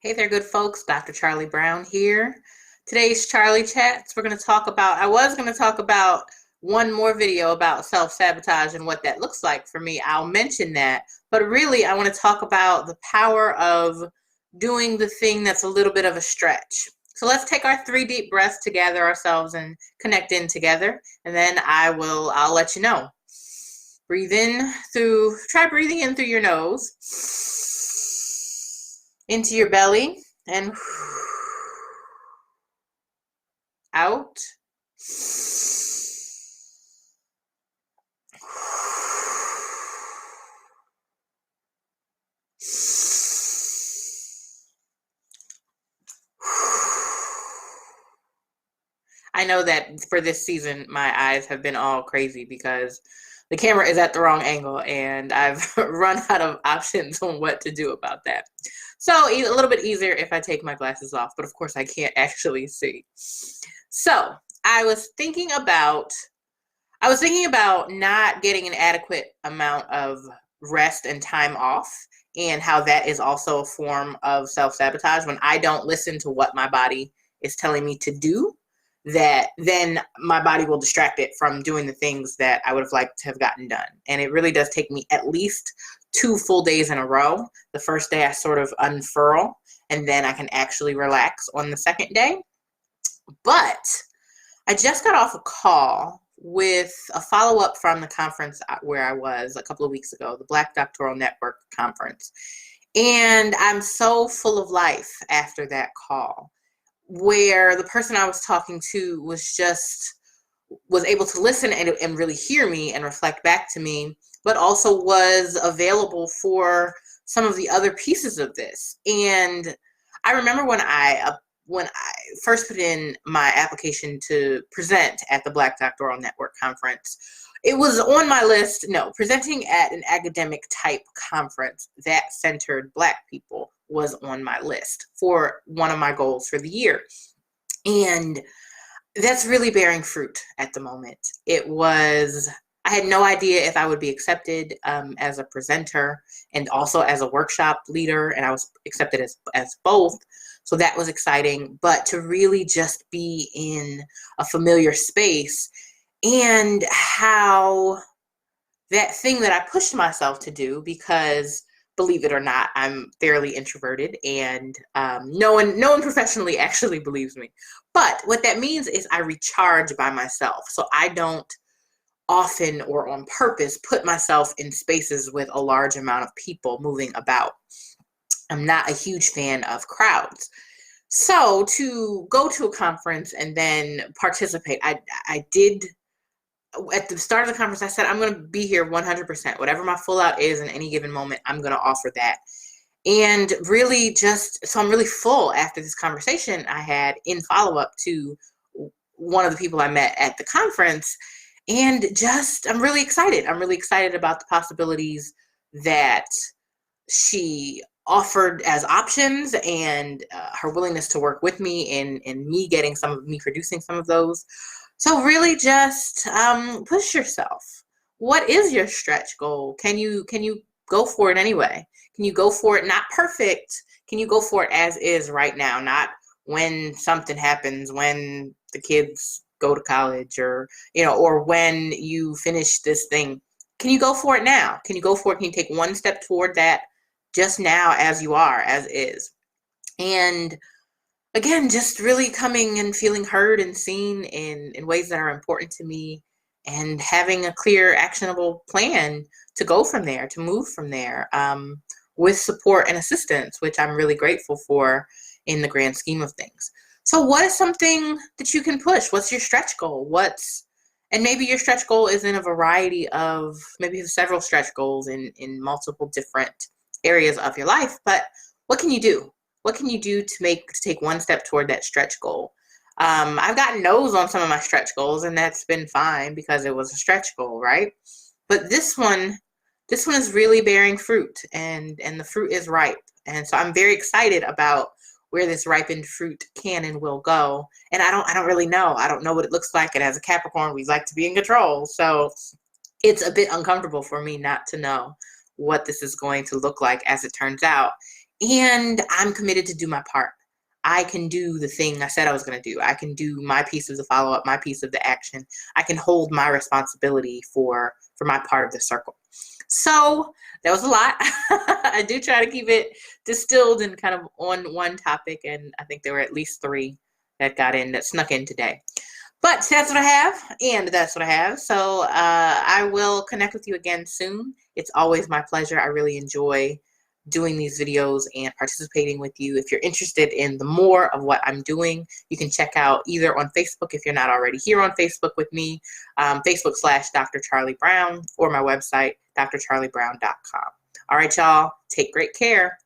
Hey there, good folks. Dr. Charlie Brown here. Today's Charlie Chats, I was going to talk about one more video about self-sabotage and what that looks like for me. I'll mention that, but really I want to talk about the power of doing the thing that's a little bit of a stretch. So let's take our 3 deep breaths to gather ourselves and connect in together, and then I'll let you know. Try breathing in through your nose, into your belly, and out. I know that for this season, my eyes have been all crazy because the camera is at the wrong angle and I've run out of options on what to do about that. So a little bit easier if I take my glasses off, but of course I can't actually see. So I was thinking about not getting an adequate amount of rest and time off, and how that is also a form of self-sabotage. When I don't listen to what my body is telling me to do, that then my body will distract it from doing the things that I would have liked to have gotten done. And it really does take me at least 2 full days in a row. The first day I sort of unfurl, and then I can actually relax on the second day. But I just got off a call with a follow-up from the conference where I was a couple of weeks ago, the Black Doctoral Network conference. And I'm so full of life after that call, where the person I was talking to was able to listen and really hear me and reflect back to me, but also was available for some of the other pieces of this. And I remember when I first put in my application to present at the Black Doctoral Network conference, it was on my list. No, presenting at an academic type conference that centered Black people was on my list for one of my goals for the year. And that's really bearing fruit at the moment. I had no idea if I would be accepted as a presenter and also as a workshop leader, and I was accepted as both. So that was exciting. But to really just be in a familiar space, and how that thing that I pushed myself to do, because believe it or not, I'm fairly introverted, and no one professionally actually believes me. But what that means is I recharge by myself. So I don't often or on purpose put myself in spaces with a large amount of people moving about. I'm not a huge fan of crowds. So to go to a conference and then participate, I did. At the start of the conference, I said, I'm going to be here 100%. Whatever my full out is in any given moment, I'm going to offer that. And really so I'm really full after this conversation I had in follow-up to one of the people I met at the conference. And I'm really excited. I'm really excited about the possibilities that she offered as options, and her willingness to work with me in me producing some of those. So really just push yourself. What is your stretch goal? Can you go for it anyway? Can you go for it not perfect? Can you go for it as is right now? Not when something happens, when the kids go to college, or when you finish this thing. Can you go for it now? Can you go for it? Can you take one step toward that just now, as you are, as is? And again, just really coming and feeling heard and seen in ways that are important to me, and having a clear, actionable plan to go from there, to move from there, with support and assistance, which I'm really grateful for in the grand scheme of things. So what is something that you can push? What's your stretch goal? And maybe your stretch goal is in a variety of, maybe several stretch goals in multiple different areas of your life, but what can you do? What can you do to take one step toward that stretch goal? I've gotten no's on some of my stretch goals, and that's been fine because it was a stretch goal, right? But this one is really bearing fruit, and the fruit is ripe. And so I'm very excited about where this ripened fruit can and will go. And I don't really know. I don't know what it looks like. And as a Capricorn, we like to be in control. So it's a bit uncomfortable for me not to know what this is going to look like as it turns out. And I'm committed to do my part. I can do the thing I said I was going to do. I can do my piece of the follow-up, my piece of the action. I can hold my responsibility for my part of the circle. So that was a lot. I do try to keep it distilled and kind of on one topic, and I think there were at least 3 that snuck in today. But that's what I have, and that's what I have. So I will connect with you again soon. It's always my pleasure. I really enjoy doing these videos and participating with you. If you're interested in the more of what I'm doing, you can check out either on Facebook, if you're not already here on Facebook with me, Facebook/Dr. Charli Brown, or my website, drcharlibrown.com. All right, y'all, take great care.